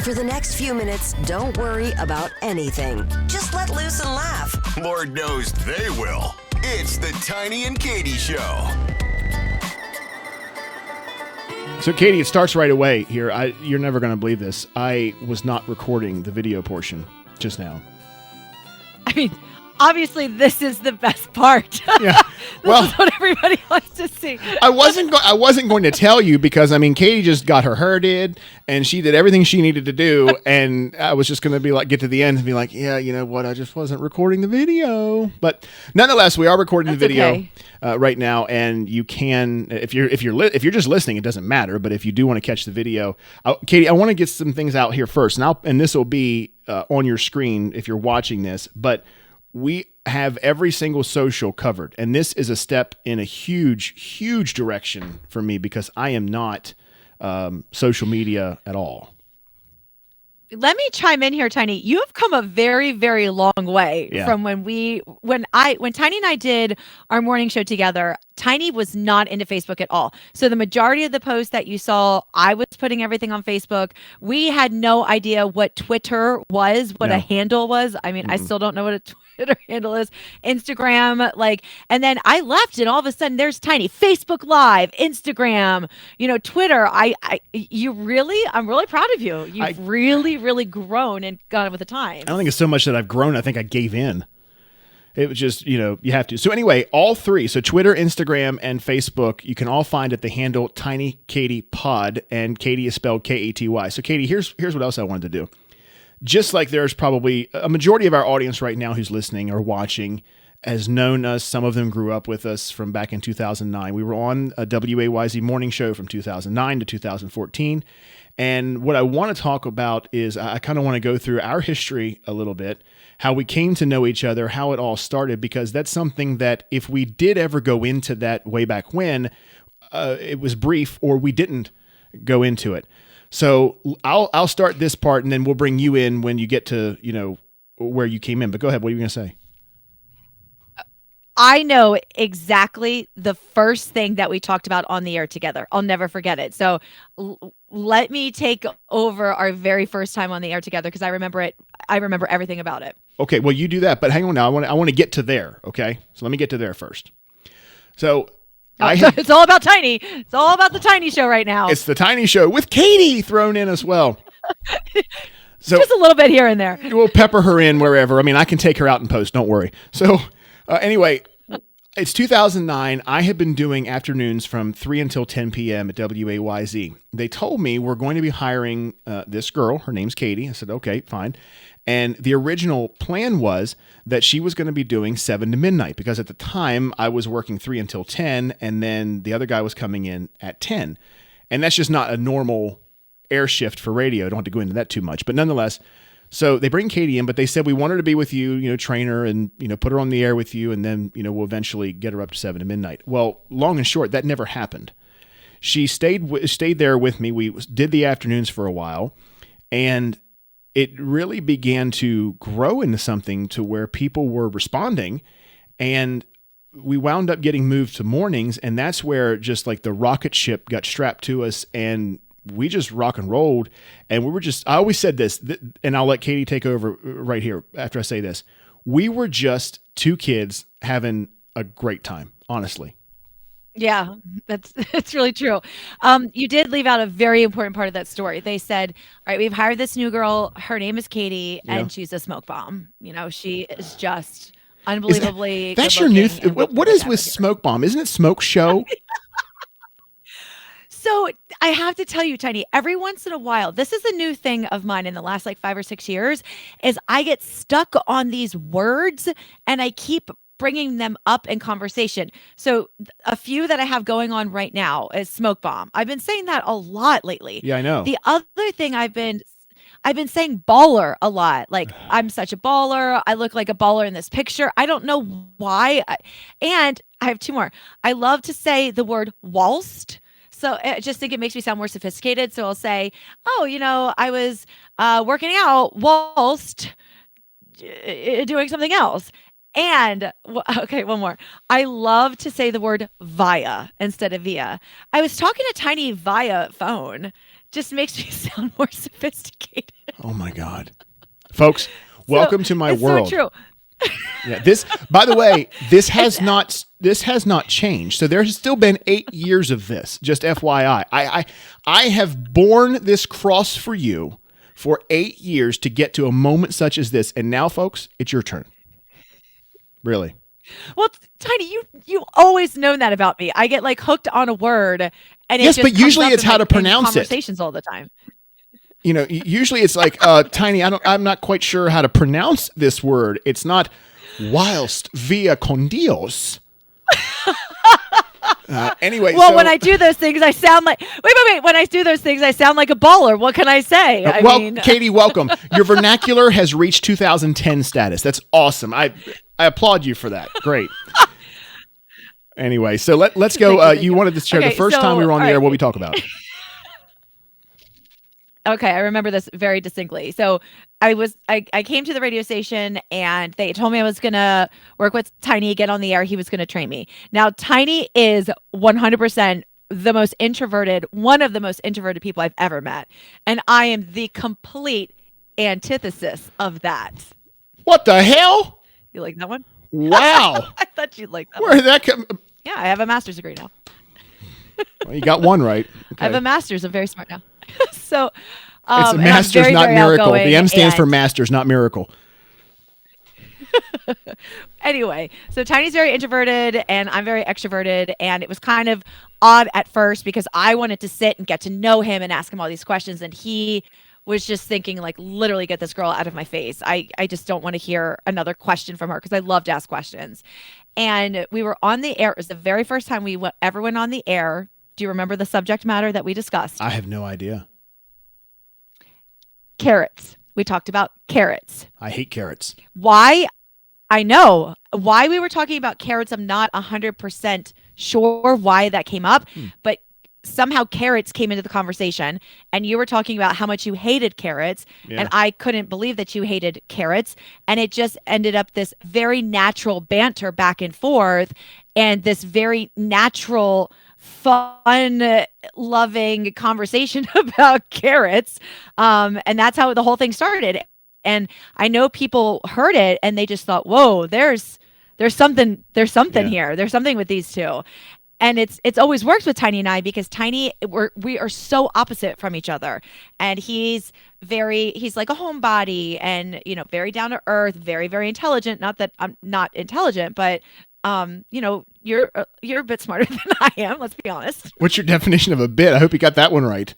For the next few minutes, don't worry about anything. Just let loose and laugh. Lord knows they will. It's the Tiny and Katy Show. So, Katy, it starts right away here. You're never going to believe this. I was not recording the video portion just now. I mean, obviously, this is the best part. Yeah. This is what everybody wants to see. I wasn't going to tell you because, I mean, Katy just got her hair did, and she did everything she needed to do, and I was just going to be like, get to the end and be like, yeah, you know what, I just wasn't recording the video. But nonetheless, we are recording the video right now, and you can, if you're just listening, it doesn't matter. But if you do want to catch the video, Katy, I want to get some things out here first, and this will be on your screen if you're watching this, but we have every single social covered. And this is a step in a huge, huge direction for me because I am not social media at all. Let me chime in here, Tiny. You have come a very, very long way from when Tiny and I did our morning show together. Tiny was not into Facebook at all. So the majority of the posts that you saw, I was putting everything on Facebook. We had no idea what Twitter was, what a handle was. I mean, I still don't know what a Twitter handle is. Instagram, and then I left and all of a sudden there's Tiny. Facebook Live, Instagram, Twitter. I'm really proud of you. You've really grown and gone with the time. I don't think it's so much that I've grown. I think I gave in. It was just, you have to. So anyway, all three, so Twitter, Instagram, and Facebook, you can all find at the handle Tiny Katy Pod, and Katy is spelled K-A-T-Y. So Katy, here's what else I wanted to do. Just like there's probably a majority of our audience right now who's listening or watching has known us. Some of them grew up with us from back in 2009. We were on a WAYZ morning show from 2009 to 2014. And what I want to talk about is I kind of want to go through our history a little bit, how we came to know each other, how it all started, because that's something that if we did ever go into that way back when, it was brief or we didn't go into it. So I'll start this part and then we'll bring you in when you get to, where you came in. But go ahead. What are you going to say? I know exactly the first thing that we talked about on the air together. I'll never forget it. So let me take over our very first time on the air together because I remember it. I remember everything about it. Okay, well, you do that, but hang on now. I want to get to there, okay? So let me get to there first. So it's all about Tiny. It's all about the Tiny Show right now. It's the Tiny Show with Katy thrown in as well. So just a little bit here and there. We'll pepper her in wherever. I mean, I can take her out in post. Don't worry. So anyway, it's 2009. I had been doing afternoons from 3 until 10 p.m. at WAYZ. They told me we're going to be hiring this girl. Her name's Katy. I said, okay, fine. And the original plan was that she was going to be doing 7 to midnight because at the time I was working 3 until 10 and then the other guy was coming in at 10. And that's just not a normal air shift for radio. I don't have to go into that too much. But nonetheless, so they bring Katy in, but they said, we want her to be with you, train her and, put her on the air with you. And then, we'll eventually get her up to 7 to midnight. Well, long and short, that never happened. She stayed there with me. We did the afternoons for a while and it really began to grow into something to where people were responding and we wound up getting moved to mornings. And that's where just like the rocket ship got strapped to us and we just rock and rolled. And we were just, I always said this, and I'll let Katy take over right here after I say this. We were just two kids having a great time, honestly. Yeah, that's really true. You did leave out a very important part of that story. They said, all right, we've hired this new girl. Her name is Katy, and she's a smoke bomb. She is just unbelievably that's your new what is with smoke bomb? Isn't it smoke show? So I have to tell you, Tiny, every once in a while, this is a new thing of mine in the last 5 or 6 years, is I get stuck on these words and I keep bringing them up in conversation. So a few that I have going on right now is smoke bomb. I've been saying that a lot lately. Yeah, I know. The other thing I've been saying baller a lot. Like I'm such a baller. I look like a baller in this picture. I don't know why. And I have two more. I love to say the word whilst. So I just think it makes me sound more sophisticated. So I'll say, oh, I was working out whilst doing something else. And okay, one more. I love to say the word via instead of via. I was talking to Tiny via phone just makes me sound more sophisticated. Oh my God. Folks, welcome to my world. So true. Yeah, this, by the way, this has not changed. So there has still been 8 years of this. Just FYI, I have borne this cross for you for 8 years to get to a moment such as this, and now, folks, it's your turn. Really. Well, Tiny, you always known that about me. I get like hooked on a word, and it yes, just but usually it's how to pronounce it. Conversations all the time. You know, usually it's like, Tiny, I'm not quite sure how to pronounce this word. It's not whilst via con Dios. Anyway. Well, when I do those things, I sound like, wait. When I do those things, I sound like a baller. What can I say? I mean, Katie, welcome. Your vernacular has reached 2010 status. That's awesome. I applaud you for that. Great. Anyway, so let's go. Thank you. You wanted to share the first time we were on the air. What we talk about? Okay, I remember this very distinctly. So I came to the radio station and they told me I was going to work with Tiny, get on the air. He was going to train me. Now, Tiny is 100% one of the most introverted people I've ever met. And I am the complete antithesis of that. What the hell? You like that one? Wow. I thought you'd like that Where did one. that come? Yeah, I have a master's degree now. Well, you got one right. Okay. I have a master's. I'm very smart now. So it's a master's, not miracle. The M stands for master's, not miracle. Anyway, so Tiny's very introverted and I'm very extroverted. And it was kind of odd at first because I wanted to sit and get to know him and ask him all these questions. And he was just thinking, like, literally get this girl out of my face. I just don't want to hear another question from her because I love to ask questions. And we were on the air. It was the very first time we ever went on the air. Do you remember the subject matter that we discussed? I have no idea. Carrots. We talked about carrots. I hate carrots. Why? I know. Why we were talking about carrots, I'm not 100% sure why that came up, but somehow carrots came into the conversation and you were talking about how much you hated carrots and I couldn't believe that you hated carrots. And it just ended up this very natural banter back and forth and this very natural, fun, loving conversation about carrots. And that's how the whole thing started. And I know people heard it and they just thought, whoa, there's something here. There's something with these two. And it's always worked with Tiny and I because Tiny, we are so opposite from each other. And he's like a homebody and, you know, very down to earth, very, very intelligent. Not that I'm not intelligent, but, you know, you're a bit smarter than I am. Let's be honest. What's your definition of a bit? I hope you got that one right.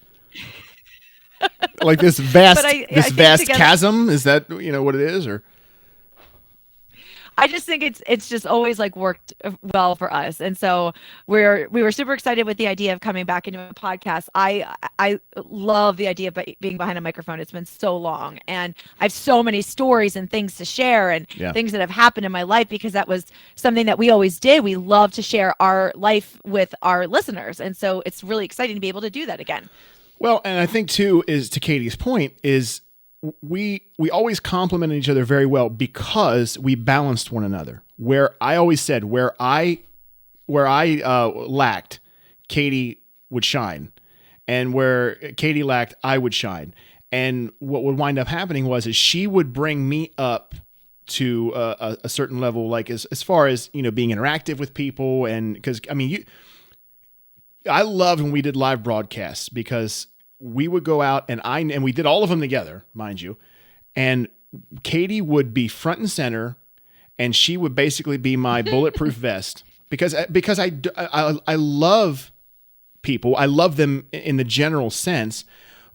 Like this vast chasm. Is that, you know, what it is? Or I just think it's just always like worked well for us. And so we were super excited with the idea of coming back into a podcast. I love the idea of being behind a microphone. It's been so long and I have so many stories and things to share and things that have happened in my life because that was something that we always did. We love to share our life with our listeners. And so it's really exciting to be able to do that again. Well, and I think too is to Katie's point is we always complimented each other very well because we balanced one another. Where I always said where I lacked, Katie would shine, and where Katie lacked, I would shine. And what would wind up happening is she would bring me up to a certain level, like as far as, you know, being interactive with people, and because I mean I loved when we did live broadcasts because we would go out and we did all of them together, mind you. And Katie would be front and center and she would basically be my bulletproof vest because I love people. I love them in the general sense,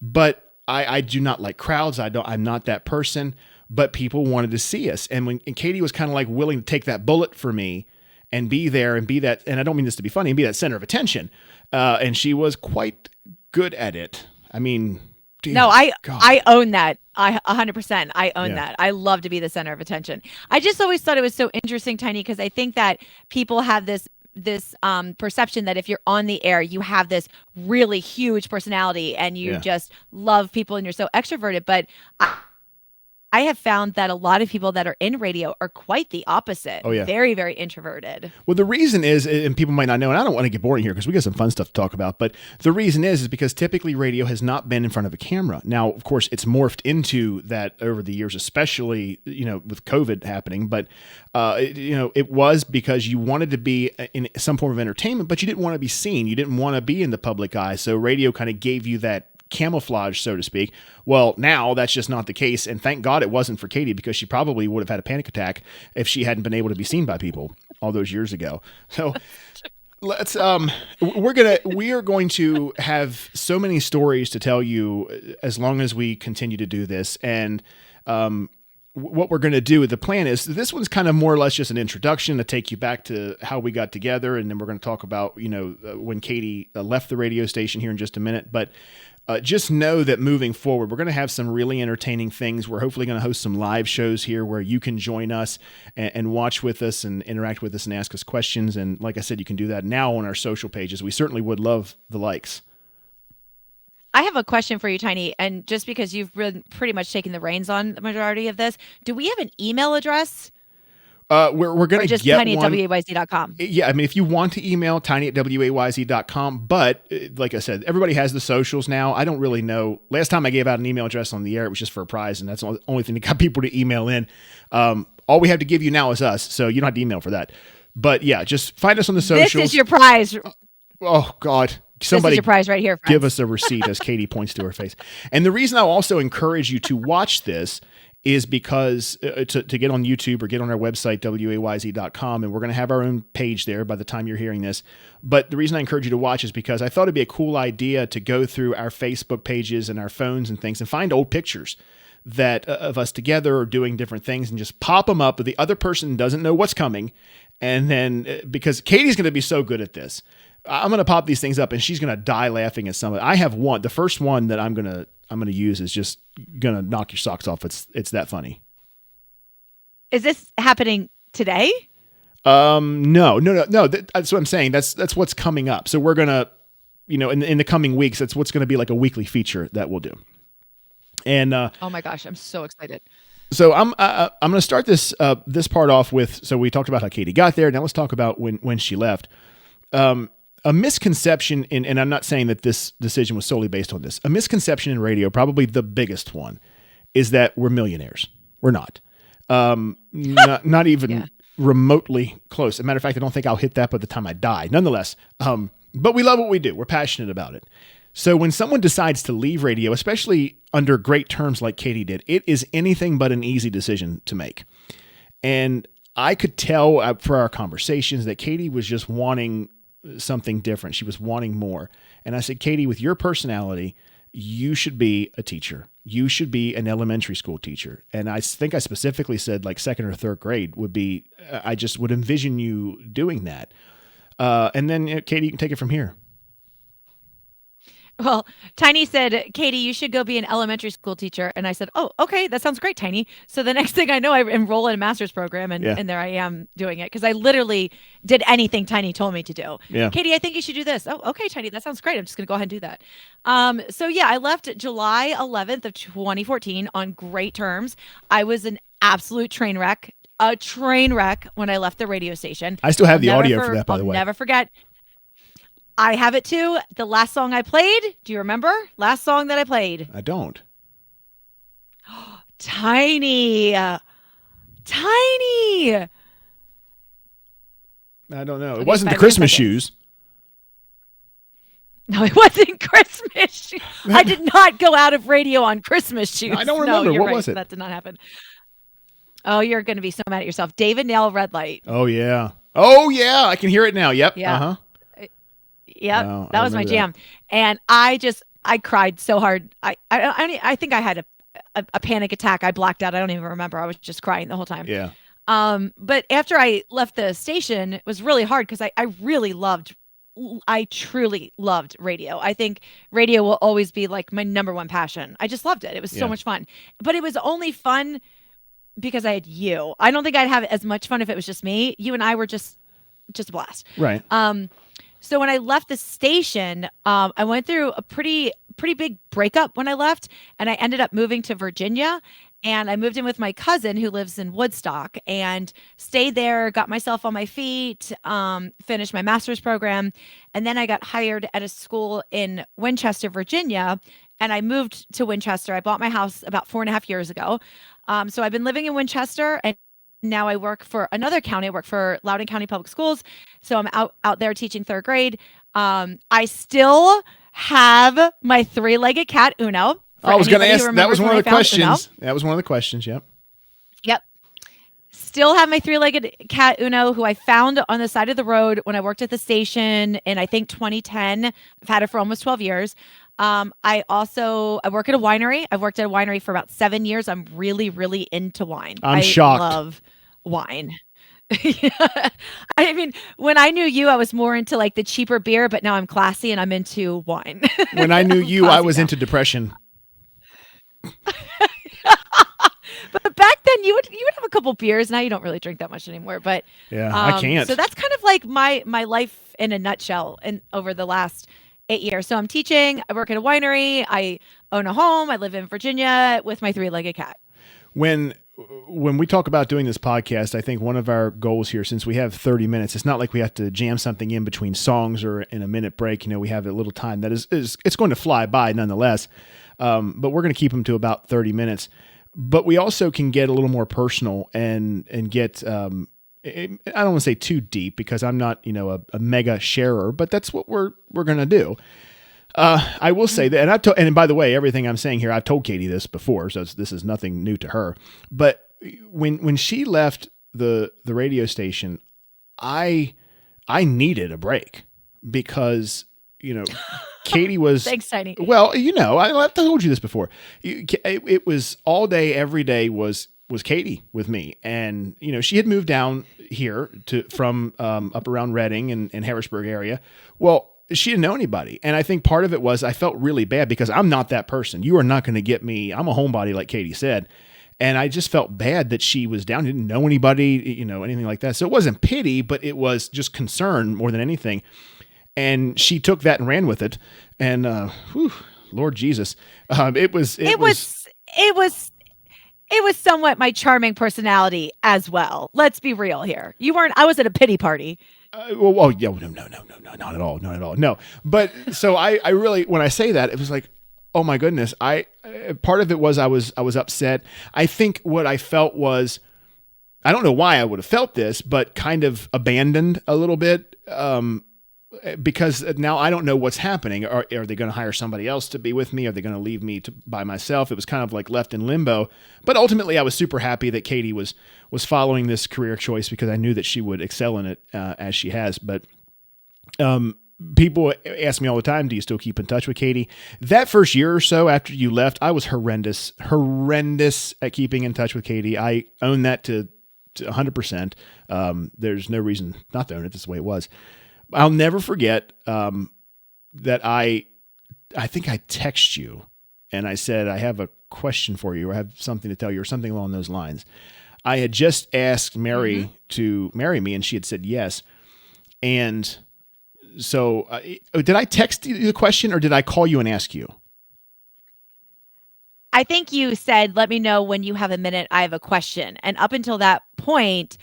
but I do not like crowds. I'm not that person, but people wanted to see us. And Katie was kind of like willing to take that bullet for me and be there and be that, and I don't mean this to be funny, and be that center of attention. And she was quite good at it. I mean, I own that. 100%. I own that. I love to be the center of attention. I just always thought it was so interesting, Tiny, because I think that people have this perception that if you're on the air, you have this really huge personality and you just love people and you're so extroverted. But I have found that a lot of people that are in radio are quite the opposite. Oh, yeah. Very, very introverted. Well, the reason is, and people might not know, and I don't want to get boring here because we got some fun stuff to talk about, but the reason is because typically radio has not been in front of a camera. Now, of course, it's morphed into that over the years, especially, with COVID happening, but, it was because you wanted to be in some form of entertainment, but you didn't want to be seen. You didn't want to be in the public eye. So radio kind of gave you that camouflage, so to speak. Well, now that's just not the case. And thank God it wasn't for Katy, because she probably would have had a panic attack if she hadn't been able to be seen by people all those years ago. So let's, we are going to have so many stories to tell you as long as we continue to do this. And, what we're going to do, the plan is, this one's kind of more or less just an introduction to take you back to how we got together. And then we're going to talk about, when Katy left the radio station here in just a minute. But just know that moving forward, we're going to have some really entertaining things. We're hopefully going to host some live shows here where you can join us and watch with us and interact with us and ask us questions. And like I said, you can do that now on our social pages. We certainly would love the likes. I have a question for you, Tiny. And just because you've been pretty much taking the reins on the majority of this, do we have an email address? We're going to just get tiny one. at WAYZ.com. Yeah, I mean, if you want to email tiny at WAYZ.com, but like I said, everybody has the socials now. I don't really know. Last time I gave out an email address on the air, it was just for a prize, and that's the only thing that got people to email in. All we have to give you now is us, so you don't have to email for that. But yeah, just find us on the socials. This is your prize. Oh, God. This Somebody is your prize right here, friends. Give us a receipt, as Katy points to her face. And the reason I'll also encourage you to watch this is because to get on YouTube or get on our website, WAYZ.com, and we're going to have our own page there by the time you're hearing this. But the reason I encourage you to watch is because I thought it'd be a cool idea to go through our Facebook pages and our phones and things and find old pictures that of us together or doing different things and just pop them up, but the other person doesn't know what's coming. And then because Katy's going to be so good at this, I'm going to pop these things up and she's going to die laughing at some of it. I have one. The first one that I'm going to use is just going to knock your socks off. It's that funny. Is this happening today? No. That's what I'm saying. That's what's coming up. So we're going to, in the coming weeks, that's what's going to be like a weekly feature that we'll do. And, oh my gosh, I'm so excited. So I'm going to start this part off with, so we talked about how Katy got there. Now let's talk about when she left. A misconception, and I'm not saying that this decision was solely based on this, a misconception in radio, probably the biggest one, is that we're millionaires. We're not. Not even remotely close. As a matter of fact, I don't think I'll hit that by the time I die. Nonetheless, but we love what we do. We're passionate about it. So when someone decides to leave radio, especially under great terms like Katy did, it is anything but an easy decision to make. And I could tell for our conversations that Katy was just wanting something different. She was wanting more. And I said, Katy, with your personality, you should be a teacher. You should be an elementary school teacher. And I think I specifically said like second or third grade would be, I just would envision you doing that. And then Katy, you can take it from here. Well, Tiny said, Katy, you should go be an elementary school teacher. And I said, oh, okay, that sounds great, Tiny. So the next thing I know, I enroll in a master's program and there I am doing it because I literally did anything Tiny told me to do. Yeah. Katy, I think you should do this. Oh, okay, Tiny, that sounds great. I'm just going to go ahead and do that. So yeah, I left July 11th of 2014 on great terms. I was an absolute train wreck when I left the radio station. I still have the audio for that, by the way. I'll never forget. I have it too. The last song I played, do you remember? Last song that I played. I don't. Tiny. I don't know. It wasn't the Christmas shoes. No, it wasn't Christmas shoes. I did not go out of radio on Christmas shoes. I don't remember. No, what was it? That did not happen. Oh, you're going to be so mad at yourself. David Nail, Red Light. Oh, yeah. I can hear it now. Yep. Yeah. Uh-huh. Yep, wow, that was my jam. And I cried so hard. I think I had a panic attack. I blacked out. I don't even remember. I was just crying the whole time. Yeah. But after I left the station, it was really hard because I truly loved radio. I think radio will always be like my number one passion. I just loved it. It was so much fun. But it was only fun because I had you. I don't think I'd have as much fun if it was just me. You and I were just a blast. Right. So when I left the station, I went through a pretty big breakup when I left, and I ended up moving to Virginia. And I moved in with my cousin who lives in Woodstock and stayed there, got myself on my feet, finished my master's program. And then I got hired at a school in Winchester, Virginia. And I moved to Winchester. I bought my house about 4.5 years ago. So I've been living in Winchester, and now I work for another county. I work for Loudoun County Public Schools. So I'm out there teaching third grade. I still have my three-legged cat, Uno. I was going to ask. That was one of the questions. That was one of the questions. Yep. Yep. Still have my three-legged cat, Uno, who I found on the side of the road when I worked at the station in, I think, 2010. I've had it for almost 12 years. I work at a winery. I've worked at a winery for about 7 years. I'm really, really into wine. I'm shocked. I love wine. I mean, when I knew you, I was more into like the cheaper beer, but now I'm classy and I'm into wine. When I knew you, I was into depression. But back then you would have a couple beers. Now you don't really drink that much anymore, but yeah, I can't. So that's kind of like my life in a nutshell and over the last 8 years. So I'm teaching, I work at a winery, I own a home, I live in Virginia with my three-legged cat. When we talk about doing this podcast, I think one of our goals here, since we have 30 minutes, it's not like we have to jam something in between songs or in a minute break. We have a little time that is it's going to fly by nonetheless. But we're going to keep them to about 30 minutes. But we also can get a little more personal and get, I don't want to say too deep because I'm not, a mega sharer, but that's what we're going to do. I will say that, and by the way, everything I'm saying here, I've told Katie this before, so this is nothing new to her. But when she left the radio station, I needed a break because, Katie was. Thanks, Tiny. Well, I told you this before. It was all day, every day was Katie with me, and she had moved down here from up around Reading and Harrisburg area. Well, she didn't know anybody, and I think part of it was I felt really bad because I'm not that person. You are not going to get me. I'm a homebody, like Katie said, and I just felt bad that she was down, didn't know anybody, anything like that. So it wasn't pity, but it was just concern more than anything. And she took that and ran with it. And, Lord Jesus, it was somewhat my charming personality as well. Let's be real here. I was at a pity party. No, not at all. Not at all. No. But so I really, when I say that, it was like, oh my goodness. Part of it was I was upset. I think what I felt was, I don't know why I would have felt this, but kind of abandoned a little bit. Because now I don't know what's happening. Are they going to hire somebody else to be with me? Are they going to leave me by myself? It was kind of like left in limbo. But ultimately, I was super happy that Katie was following this career choice because I knew that she would excel in it as she has. But people ask me all the time, do you still keep in touch with Katie? That first year or so after you left, I was horrendous at keeping in touch with Katie. I own that to 100%. There's no reason not to own it. This is the way it was. I'll never forget that I think I texted you and I said, I have a question for you or I have something to tell you or something along those lines. I had just asked Mary to marry me and she had said yes. And so did I text you the question or did I call you and ask you? I think you said, let me know when you have a minute. I have a question. And up until that point,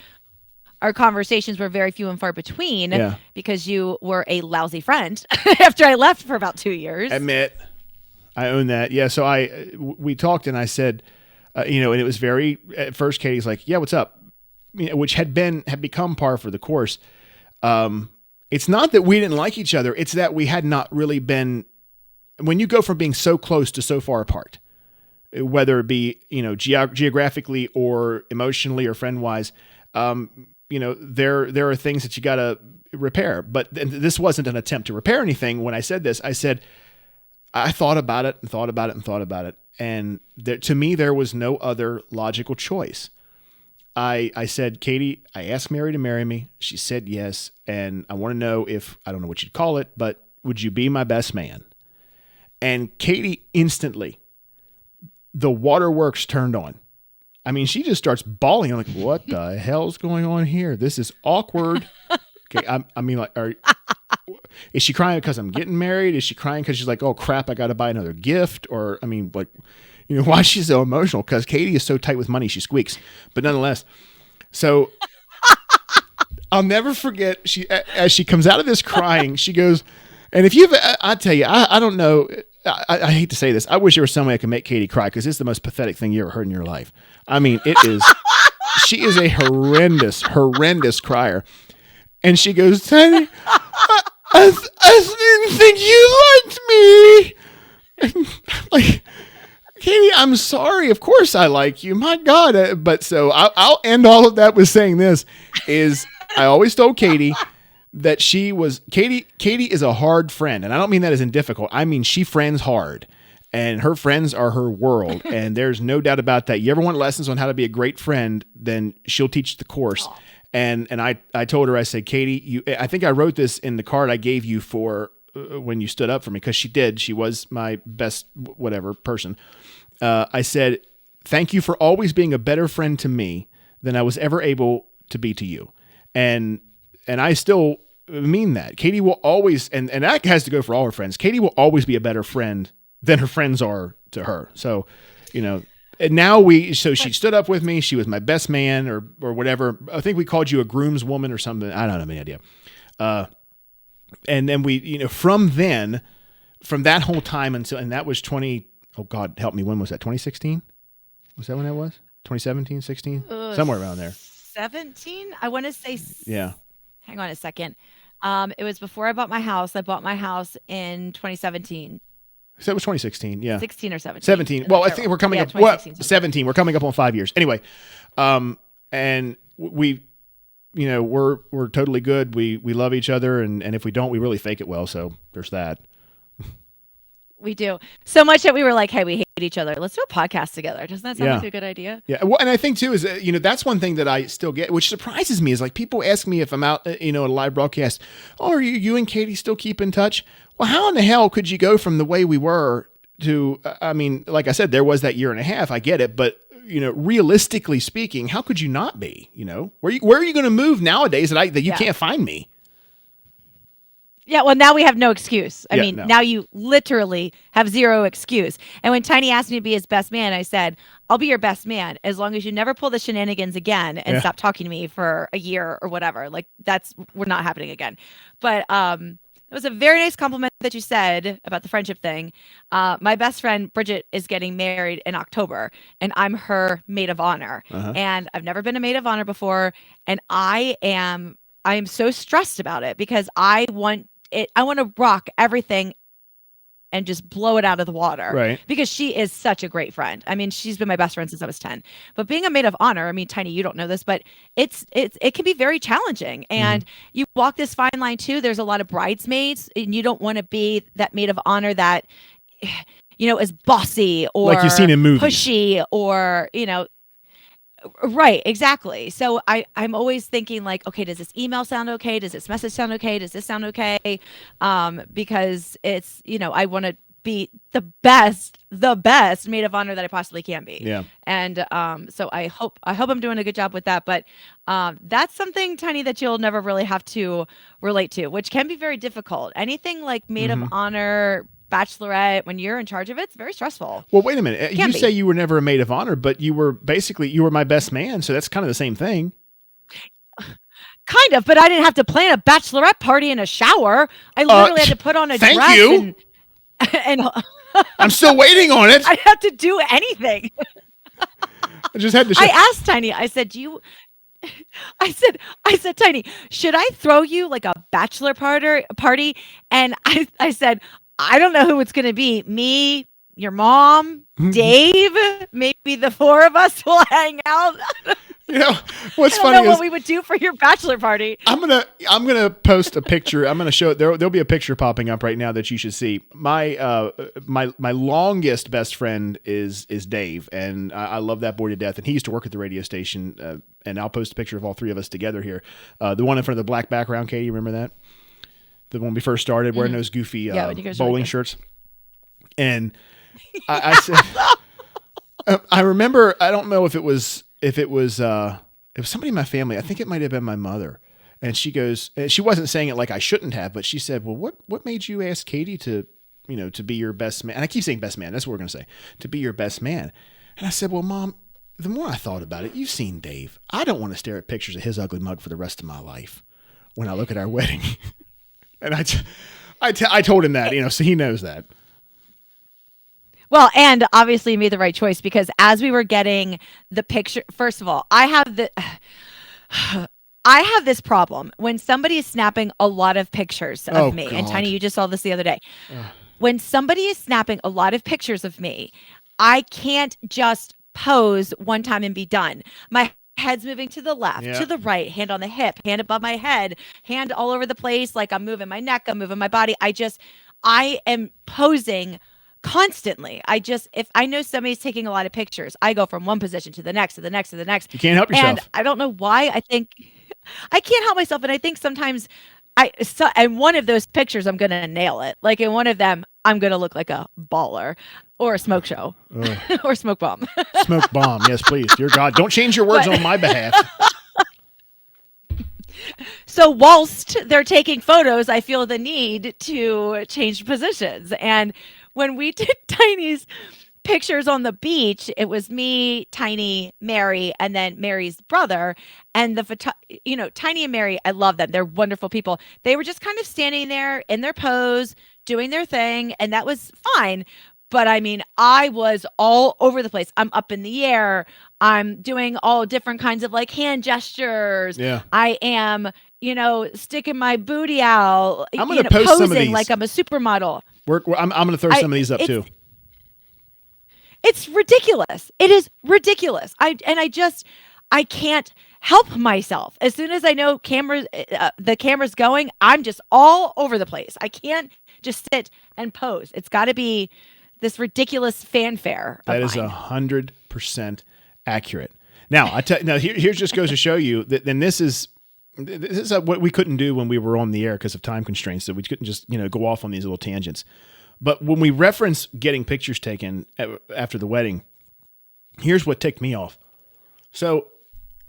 our conversations were very few and far between because you were a lousy friend after I left for about 2 years. Admit, I own that. Yeah. So we talked and I said, and it was at first Katie's like, yeah, what's up? Which had become par for the course. It's not that we didn't like each other. It's that we had not really been, when you go from being so close to so far apart, whether it be, geographically or emotionally or friend wise, there are things that you got to repair, but this wasn't an attempt to repair anything. When I said this, I said, I thought about it and thought about it and thought about it. And to me, there was no other logical choice. I said, Katie, I asked Mary to marry me. She said yes. And I want to know I don't know what you'd call it, but would you be my best man? And Katie instantly, the waterworks turned on. I mean, she just starts bawling. I'm like, what the hell's going on here? This is awkward. Okay, is she crying because I'm getting married? Is she crying because she's like, oh crap, I got to buy another gift? Or, why she's so emotional, because Katie is so tight with money, she squeaks. But nonetheless, so I'll never forget, as she comes out of this crying, she goes, and if I tell you, I don't know, I hate to say this, I wish there was some way I could make Katie cry, because it's the most pathetic thing you ever heard in your life. I mean, it is, she is a horrendous crier. And she goes, Tiny, I didn't think you liked me. Like, Katie, I'm sorry. Of course I like you. My God. But so I'll end all of that with saying this is I always told Katie that Katie is a hard friend. And I don't mean that as in difficult. I mean, she friends hard, and her friends are her world. And there's no doubt about that. You ever want lessons on how to be a great friend, then she'll teach the course. Aww. And I told her, I said, Katie, I think I wrote this in the card I gave you for when you stood up for me, because she did. She was my best whatever person. I said, thank you for always being a better friend to me than I was ever able to be to you. And I still mean that. Katie will always, and that has to go for all her friends. Katie will always be a better friend than her friends are to her. So, and now so she stood up with me. She was my best man or whatever. I think we called you a groomswoman or something. I don't have any idea. And then from that whole time and that was oh God, help me. When was that? 2016? Was that when that was? 2017, 16? Somewhere around there. 17? I want to say. Yeah. Hang on a second. It was before I bought my house. I bought my house in 2017. So it was 2016, yeah. 16 or 17. 17. Well, I think we're coming up. What? 17. We're coming up on 5 years. Anyway, and we're totally good. We love each other, and if we don't, we really fake it well. So there's that. We do so much that we were like, hey, we hate each other. Let's do a podcast together. Doesn't that sound like a good idea? Yeah. Well, and I think too is that's one thing that I still get, which surprises me, is like people ask me if I'm out, at a live broadcast. Oh, are you and Katie still keep in touch? Well, how in the hell could you go from the way we were to? I mean, like I said, there was that year and a half. I get it, but realistically speaking, how could you not be? Where are you going to move nowadays that you can't find me? Yeah, well, now we have no excuse. Now you literally have zero excuse. And when Tiny asked me to be his best man, I said, I'll be your best man as long as you never pull the shenanigans again and stop talking to me for a year or whatever. Like, we're not happening again. But it was a very nice compliment that you said about the friendship thing. My best friend, Bridget, is getting married in October, and I'm her maid of honor. Uh-huh. And I've never been a maid of honor before, and I am so stressed about it because I want to rock everything and just blow it out of the water. Right. Because she is such a great friend. I mean, she's been my best friend since I was 10. But being a maid of honor, Tiny, you don't know this, but it can be very challenging. And you walk this fine line too. There's a lot of bridesmaids, and you don't want to be that maid of honor that, is bossy or like you've seen in movies, pushy or, Right, exactly. So I'm always thinking like, okay, does this email sound okay? Does this message sound okay? Does this sound okay? Because it's, I want to be the best maid of honor that I possibly can be. Yeah. And so I hope I'm doing a good job with that. But that's something, Tiny, that you'll never really have to relate to, which can be very difficult. Anything like maid of honor, bachelorette, when you're in charge of it, it's very stressful. Well, wait a minute. You say you were never a maid of honor, but you were my best man. So that's kind of the same thing. Kind of, but I didn't have to plan a bachelorette party in a shower. I literally had to put on a dress. Thank you. And I'm still waiting on it. I didn't have to do anything. I just had to. I asked Tiny. I said, I said, Tiny, should I throw you like a bachelor party? And I said, I don't know who it's going to be. Me, your mom, Dave, maybe the four of us will hang out. What's I don't funny know is what we would do for your bachelor party. I'm gonna post a picture. I'm gonna show it. There'll be a picture popping up right now that you should see. My longest best friend is Dave, and I love that boy to death. And he used to work at the radio station. And I'll post a picture of all three of us together here. The one in front of the black background, Katie, remember that? The one we first started wearing those goofy bowling shirts. And I said, I remember. I don't know if it was somebody in my family. I think it might have been my mother. And she goes, she wasn't saying it like I shouldn't have, but she said, well, what made you ask Katie to to be your best man. And I keep saying best man. That's what we're going to say. To be your best man. And I said, well, Mom, the more I thought about it, you've seen Dave. I don't want to stare at pictures of his ugly mug for the rest of my life when I look at our wedding. And I told him that, so he knows that. Well, and obviously you made the right choice, because as we were getting the picture, first of all, I have this problem when somebody is snapping a lot of pictures of me. God. And Tiny, you just saw this the other day. When somebody is snapping a lot of pictures of me, I can't just pose one time and be done. My head's moving to the left, to the right, hand on the hip, hand above my head, hand all over the place. Like I'm moving my neck, I'm moving my body. I am posing constantly. If I know somebody's taking a lot of pictures, I go from one position to the next, to the next, to the next. You can't help yourself. And I don't know why. I think I can't help myself. And I think sometimes in one of those pictures, I'm going to nail it. Like in one of them, I'm going to look like a baller or a smoke show or smoke bomb. Smoke bomb. Yes, please. Dear God, don't change your words on my behalf. So whilst they're taking photos, I feel the need to change positions. And when we did Tiny's pictures on the beach, it was me, Tiny, Mary, and then Mary's brother. And Tiny and Mary, I love them. They're wonderful people. They were just kind of standing there in their pose, doing their thing, and that was fine. But I mean, I was all over the place. I'm up in the air. I'm doing all different kinds of like hand gestures. Yeah. I am, sticking my booty out. I'm going to post posing some of these. like I'm a supermodel. I'm going to throw some of these up too. It's ridiculous. It is ridiculous. I can't help myself. As soon as I know the camera's going, I'm just all over the place. I can't just sit and pose. It's got to be this ridiculous fanfare. That is 100% accurate. Now, here just goes to show you that. Then this is what we couldn't do when we were on the air because of time constraints. So we couldn't just go off on these little tangents. But when we reference getting pictures taken after the wedding, here's what ticked me off. So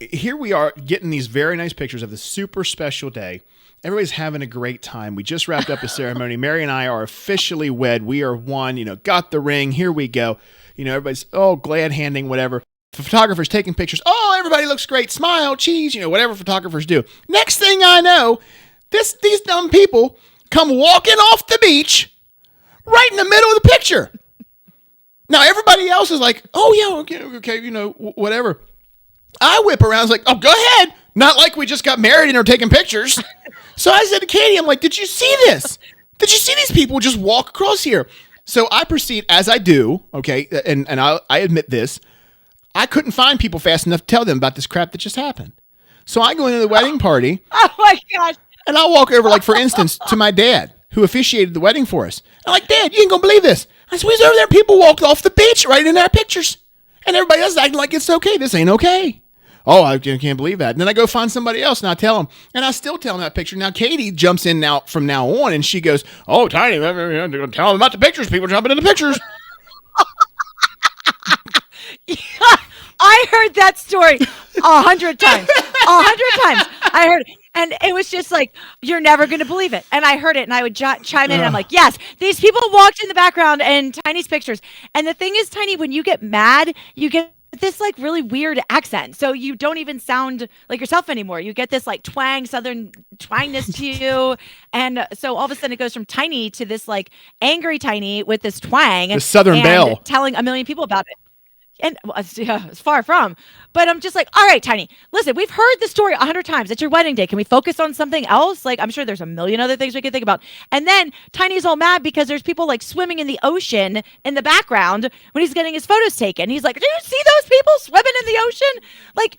here we are getting these very nice pictures of this super special day. Everybody's having a great time. We just wrapped up a ceremony. Mary and I are officially wed. We are one, got the ring. Here we go. Everybody's, glad handing, whatever. The photographer's taking pictures. Oh, everybody looks great. Smile, cheese, whatever photographers do. Next thing I know, these dumb people come walking off the beach right in the middle of the picture. Now, everybody else is like, oh, yeah, okay, whatever. I whip around. I was like, oh, go ahead. Not like we just got married and are taking pictures. So I said to Katie, I'm like, did you see this? Did you see these people just walk across here? So I proceed, as I do, okay, and I admit this, I couldn't find people fast enough to tell them about this crap that just happened. So I go into the wedding party. Oh, my gosh. And I'll walk over, like, for instance, to my dad, who officiated the wedding for us. I'm like, Dad, you ain't gonna believe this. I said, he's over there. People walked off the beach right in our pictures. And everybody else is acting like it's okay. This ain't okay. Oh, I can't believe that. And then I go find somebody else and I tell them. And I still tell them that picture. Now, Katie jumps in now from now on and she goes, oh, Tiny, tell them about the pictures. People jumping in the pictures. Yeah, I heard that story 100 times. 100 times. I heard it. And it was just like, you're never going to believe it. And I heard it and I would chime in and I'm like, yes, these people walked in the background and Tiny's pictures. And the thing is, Tiny, when you get mad, you get this like really weird accent. So you don't even sound like yourself anymore. You get this like southern twangness to you. And so all of a sudden it goes from Tiny to this like angry Tiny with this twang. The Southern Belle. Telling a million people about it. And it's far from, but I'm just like, all right, Tiny, listen, we've heard the story 100 times. It's your wedding day. Can we focus on something else? Like, I'm sure there's a million other things we could think about. And then Tiny's all mad because there's people like swimming in the ocean in the background when he's getting his photos taken. He's like, do you see those people swimming in the ocean? Like,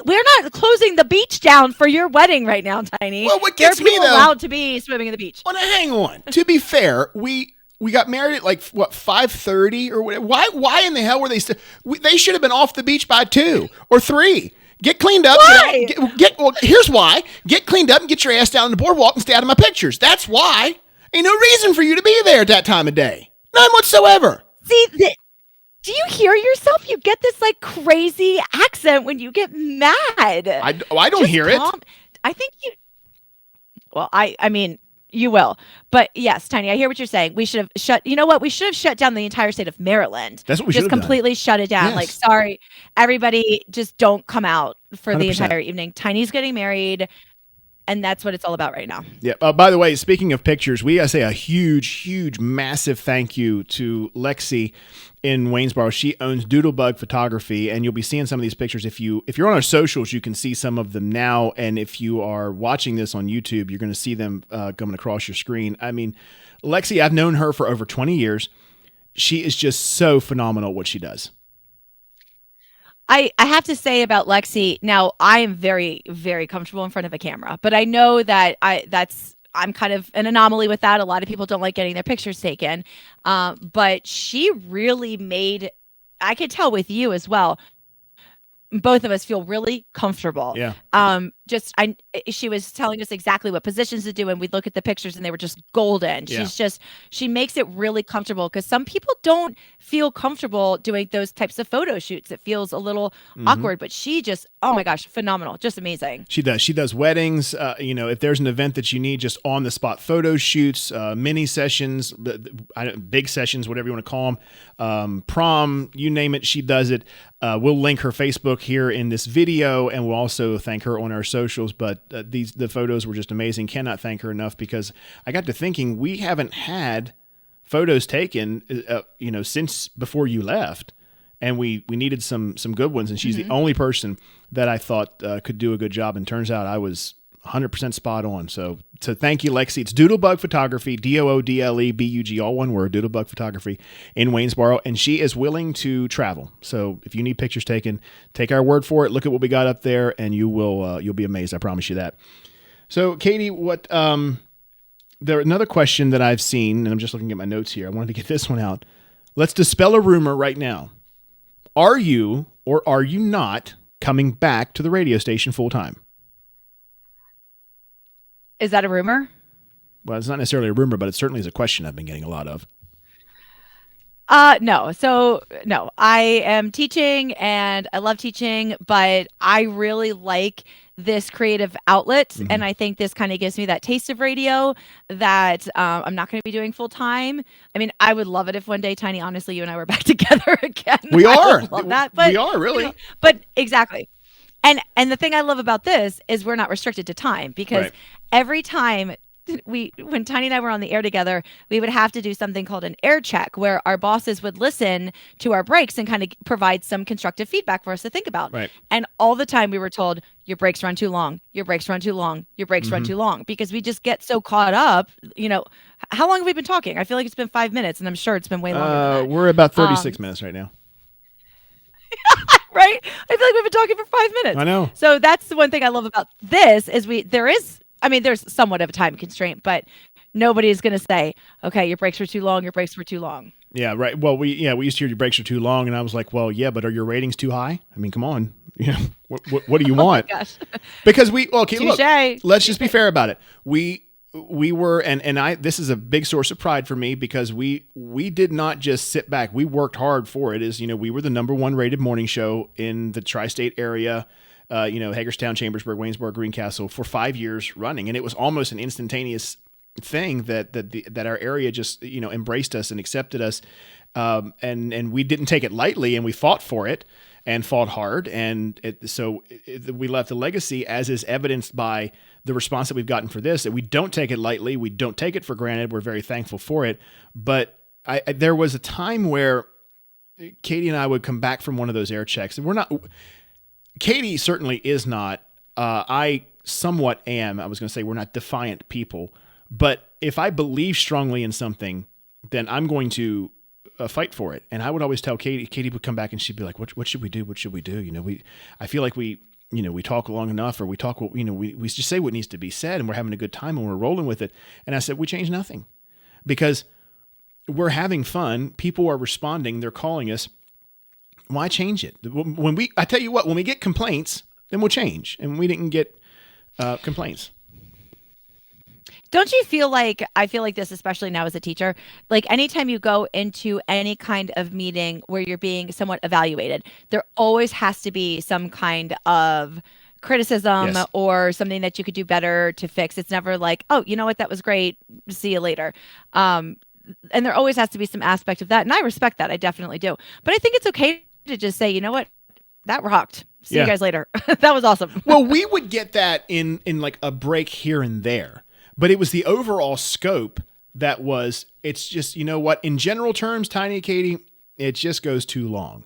we're not closing the beach down for your wedding right now, Tiny. Well, what gets me though, allowed to be swimming in the beach. Well, now, hang on. To be fair, we got married at like 5:30 or whatever. Why in the hell were they they should have been off the beach by 2 or 3. Get cleaned up. Why? Well, here's why. Get cleaned up and get your ass down on the boardwalk and stay out of my pictures. That's why. Ain't no reason for you to be there at that time of day. None whatsoever. See, do you hear yourself? You get this like crazy accent when you get mad. I don't hear it. I think you. Well, I mean, You will. But yes, Tiny, I hear what you're saying. We should have shut, you know what? We should have shut down the entire state of Maryland. That's what we should Just have done. completely shut it down. Yes. Like, sorry, everybody, just don't come out for the 100%. entire evening. Tiny's getting married, and that's what it's all about right now. Yeah. By the way, speaking of pictures, we gotta say a huge, massive thank you to Lexi in Waynesboro. She owns Doodlebug Photography, and you'll be seeing some of these pictures. If you're on our socials, you can see some of them now. And if you are watching this on YouTube, you're going to see them coming across your screen. I mean, Lexi, I've known her for over 20 years. She is just so phenomenal at what she does. I have to say about Lexi, now I am very, very comfortable in front of a camera, but I know that I'm kind of an anomaly with that. A lot of people don't like getting their pictures taken. But she really made, I could tell with you as well, both of us feel really comfortable. Yeah. She was telling us exactly what positions to do, and we'd look at the pictures and they were just golden. Yeah. She makes it really comfortable, because some people don't feel comfortable doing those types of photo shoots. It feels a little awkward, but she just, oh my gosh, phenomenal. Just amazing. She does weddings. If there's an event that you need, just on the spot photo shoots, mini sessions, big sessions, whatever you want to call them, prom, you name it, she does it. We'll link her Facebook here in this video, and we'll also thank her on our socials. But the photos were just amazing. Cannot thank her enough, because I got to thinking, we haven't had photos taken, since before you left, and we needed some good ones. And she's the only person that I thought could do a good job. And turns out I was 100% spot on. So thank you, Lexi. It's Doodlebug Photography, DOODLEBUG, all one word, Doodlebug Photography in Waynesboro. And she is willing to travel. So if you need pictures taken, take our word for it. Look at what we got up there, and you'll be amazed. I promise you that. So Katie, another question that I've seen, and I'm just looking at my notes here. I wanted to get this one out. Let's dispel a rumor right now. Are you or are you not coming back to the radio station full time? Is that a rumor? Well, it's not necessarily a rumor, but it certainly is a question I've been getting a lot of. No. So no, I am teaching and I love teaching, but I really like this creative outlet. And I think this kind of gives me that taste of radio that I'm not going to be doing full time. I mean, I would love it if one day, Tiny, honestly, you and I were back together again. We I are. would love that. But, we are really. But exactly. And the thing I love about this is we're not restricted to time, because every time when Tiny and I were on the air together, we would have to do something called an air check, where our bosses would listen to our breaks and kind of provide some constructive feedback for us to think about. Right. And all the time we were told, your breaks run too long, your breaks run too long, your breaks run too long, because we just get so caught up. How long have we been talking? I feel like it's been 5 minutes, and I'm sure it's been way longer than that. We're about 36 minutes right now. Right? I feel like we've been talking for 5 minutes. I know. So that's the one thing I love about this is there's somewhat of a time constraint, but nobody is going to say, okay, your breaks were too long, your breaks were too long. Yeah, right. Well, we used to hear your breaks are too long, and I was like, well, yeah, but are your ratings too high? I mean, come on. What do you want? Oh my gosh. Because look, let's just be fair about it. We were, and I, this is a big source of pride for me, because we did not just sit back. We worked hard for it. We were the #1 rated morning show in the tri-state area, Hagerstown, Chambersburg, Waynesboro, Greencastle, for 5 years running. And it was almost an instantaneous thing that our area just, embraced us and accepted us. And we didn't take it lightly, and we fought for it and fought hard. And we left a legacy, as is evidenced by the response that we've gotten for this, that we don't take it lightly. We don't take it for granted. We're very thankful for it. But there was a time where Katie and I would come back from one of those air checks, and Katie certainly is not, I somewhat am. I was going to say we're not defiant people, but if I believe strongly in something, then I'm going to fight for it. And I would always tell Katie would come back and she'd be like, what should we do? What should we do? I feel like we talk long enough, or we talk, we just say what needs to be said, and we're having a good time and we're rolling with it. And I said, we change nothing, because we're having fun. People are responding. They're calling us. Why change it? I tell you what, when we get complaints, then we'll change. And we didn't get complaints. Don't you feel like, I feel like this, especially now as a teacher, like anytime you go into any kind of meeting where you're being somewhat evaluated, there always has to be some kind of criticism Yes. or something that you could do better to fix. It's never like, oh, you know what, that was great. See you later. And there always has to be some aspect of that. And I respect that. I definitely do. But I think it's okay to just say, you know what, that rocked. See you guys later. That was awesome. Well, we would get that in like a break here and there, but it was the overall scope that was, it's just, you know what, in general terms, Tiny Katy, it just goes too long.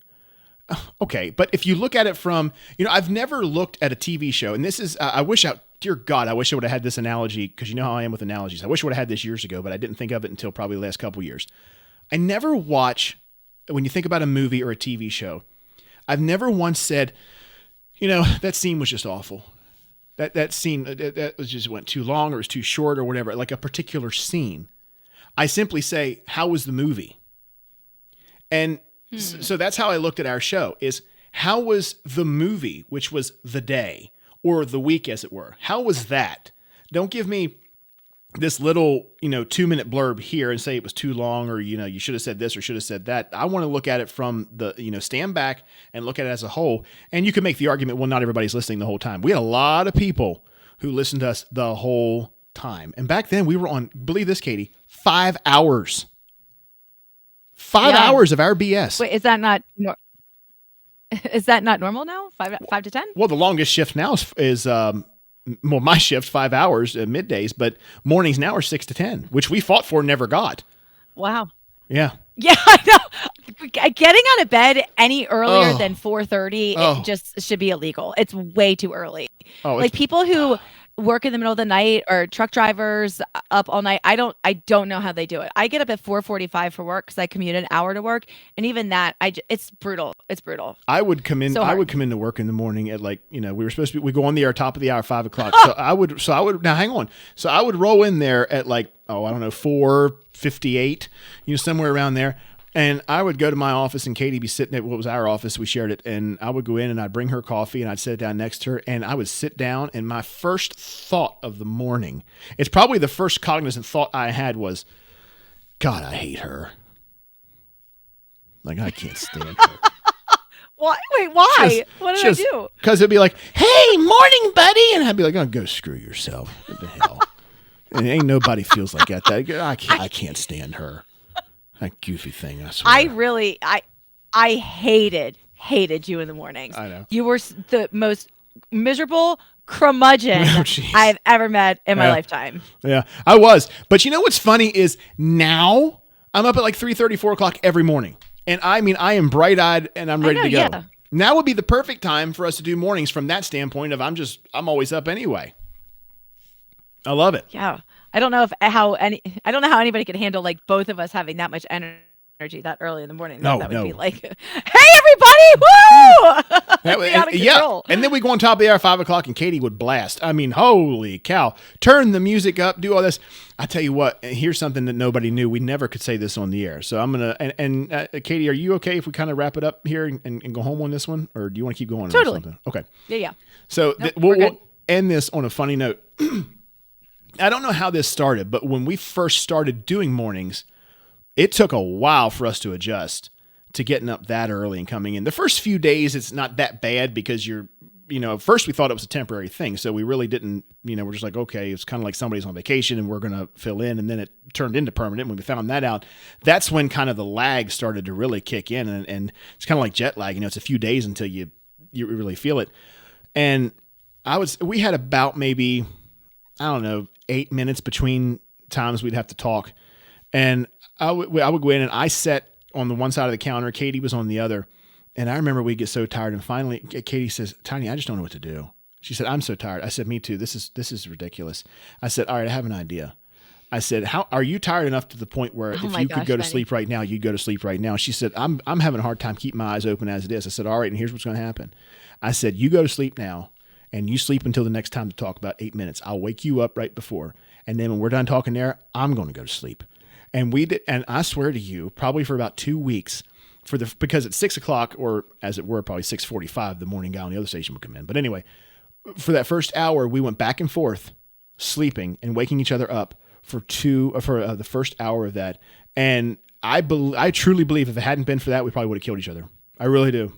Okay, but if you look at it from, I've never looked at a TV show, and this is, dear God, I wish I would have had this analogy, because you know how I am with analogies. I wish I would have had this years ago, but I didn't think of it until probably the last couple years. I never watch, when you think about a movie or a TV show, I've never once said, that scene was just awful. That scene, that was just went too long, or it was too short, or whatever, like a particular scene. I simply say, how was the movie? And so that's how I looked at our show, is how was the movie, which was the day or the week, as it were? How was that? Don't give me this little, 2-minute blurb here and say it was too long, or, you should have said this or should have said that. I want to look at it from the, stand back and look at it as a whole. And you can make the argument, well, not everybody's listening the whole time. We had a lot of people who listened to us the whole time. And back then we were on, believe this, Katy, 5 hours. 5 hours of our BS. Wait, is that not normal now? 5 to 10? Well, the longest shift now is my shift 5 hours at middays, but mornings now are 6 to 10, which we fought for and never got. Wow. Yeah. Yeah, I know. Getting out of bed any earlier than 4:30 it just should be illegal. It's way too early. Like people who work in the middle of the night, or truck drivers up all night, I don't know how they do it. I get up at 4:45 for work because I commute an hour to work, and even that, it's brutal. It's brutal. I would come in. I would come into work in the morning at we were supposed to. We go on the air top of the hour, 5 o'clock. So I would now hang on. So I would roll in there at 4:58, somewhere around there. And I would go to my office, and Katy be sitting at what was our office. We shared it. And I would go in and I'd bring her coffee and I'd sit down next to her, and I would sit down. And my first thought of the morning, it's probably the first cognizant thought I had, was, God, I hate her. I can't stand her. Why? Wait, why? What did I do? Because it'd be like, hey, morning, buddy. And I'd be like, oh, go screw yourself. What the hell? And ain't nobody feels like that. I can't stand her. That goofy thing, I swear. I hated you in the mornings. I know. You were the most miserable curmudgeon I've ever met in my lifetime. Yeah, I was. But you know what's funny is now I'm up at 3:30, 4 o'clock every morning. And I am bright-eyed and I'm ready to go. Yeah. Now would be the perfect time for us to do mornings from that standpoint of I'm always up anyway. I love it. Yeah. I don't know how anybody could handle both of us having that much energy that early in the morning. That would be like, hey everybody, woo! Out of control. And then we go on top of the hour, 5 o'clock, and Katy would blast. Holy cow! Turn the music up, do all this. I tell you what, here's something that nobody knew. We never could say this on the air. So I'm gonna and Katy, are you okay if we kind of wrap it up here and go home on this one, or do you want to keep going? Totally. On something? Okay. Yeah. So we'll end this on a funny note. I don't know how this started, but when we first started doing mornings, it took a while for us to adjust to getting up that early and coming in. The first few days, it's not that bad because at first we thought it was a temporary thing. So we really didn't, we're just like, okay, it's kind of like somebody's on vacation and we're going to fill in. And then it turned into permanent. When we found that out, that's when kind of the lag started to really kick in. And it's kind of like jet lag, it's a few days until you really feel it. And we had about maybe, 8 minutes between times we'd have to talk. And I would go in and I sat on the one side of the counter. Katy was on the other. And I remember we'd get so tired. And finally, Katy says, Tiny, I just don't know what to do. She said, I'm so tired. I said, me too. This is ridiculous. I said, all right, I have an idea. I said, how are you tired enough to the point where if you could go to sleep right now, you'd go to sleep right now? She said, I'm having a hard time keeping my eyes open as it is. I said, all right, and here's what's going to happen. I said, you go to sleep now. And you sleep until the next time to talk, about 8 minutes. I'll wake you up right before. And then when we're done talking there, I'm going to go to sleep. And we did, and I swear to you, probably for about 2 weeks, because at 6 o'clock, or as it were, probably 6:45, the morning guy on the other station would come in. But anyway, for that first hour, we went back and forth, sleeping and waking each other up for the first hour of that. And I truly believe if it hadn't been for that, we probably would have killed each other. I really do.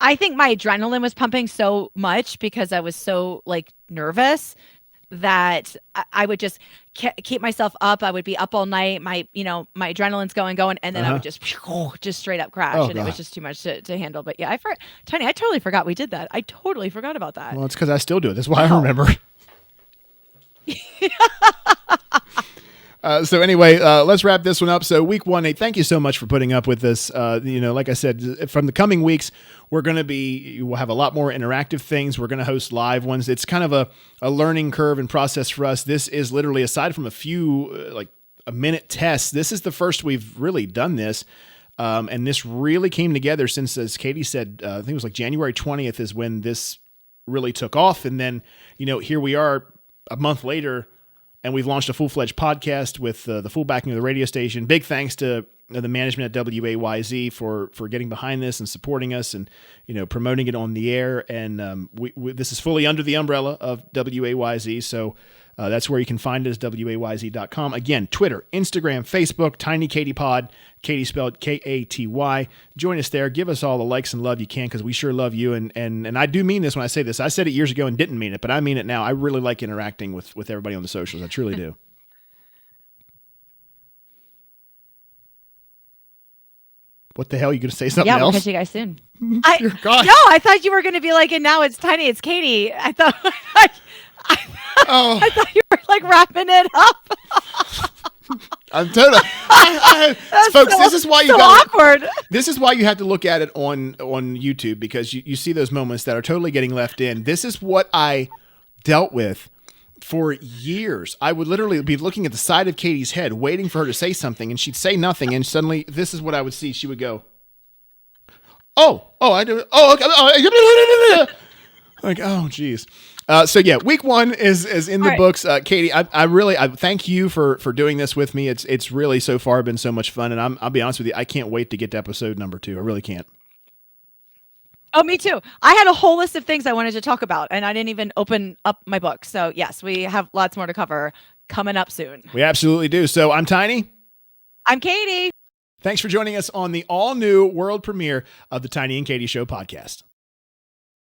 I think my adrenaline was pumping so much because I was so like nervous that I would just keep myself up. I would be up all night. My adrenaline's going, and then I would just straight up crash. Oh, and it was just too much to handle. But yeah, Tiny, I totally forgot we did that. I totally forgot about that. Well, it's because I still do it. That's why I remember. So anyway, let's wrap this one up. So week 1, Nate, thank you so much for putting up with this. Like I said, from the coming weeks, we'll have a lot more interactive things. We're going to host live ones. It's kind of a learning curve and process for us. This is literally, aside from a few like a minute tests, this is the first we've really done this. And this really came together since, as Katie said, I think it was like January 20th is when this really took off. And then, here we are a month later, and we've launched a full-fledged podcast with the full backing of the radio station. Big thanks to the management at WAYZ for getting behind this and supporting us and promoting it on the air. And this is fully under the umbrella of WAYZ. So that's where you can find us, WAYZ.com. Again, Twitter, Instagram, Facebook, Tiny Katy Pod, Katy spelled Katy. Join us there. Give us all the likes and love you can, because we sure love you. And I do mean this when I say this. I said it years ago and didn't mean it, but I mean it now. I really like interacting with everybody on the socials. I truly do. What the hell? You going to say something else? Yeah, we'll catch you guys soon. No, I thought you were going to be like, and now it's Tiny, it's Katie. I thought I thought you were like wrapping it up. I'm totally. Folks, this is why you awkward. This is why you have to look at it on YouTube, because you see those moments that are totally getting left in. This is what I dealt with for years. I would literally be looking at the side of Katie's head, waiting for her to say something, and she'd say nothing, and suddenly this is what I would see. She would go, "Oh, I do. Oh, okay." Like, oh, geez. So yeah, week 1 is in the books. Katie, I thank you for doing this with me. It's really so far been so much fun, and I'll be honest with you, I can't wait to get to episode number 2. I really can't. Oh, me too. I had a whole list of things I wanted to talk about, and I didn't even open up my book. So yes, we have lots more to cover coming up soon. We absolutely do. So I'm Tiny. I'm Katie. Thanks for joining us on the all-new world premiere of the Tiny and Katy Show podcast.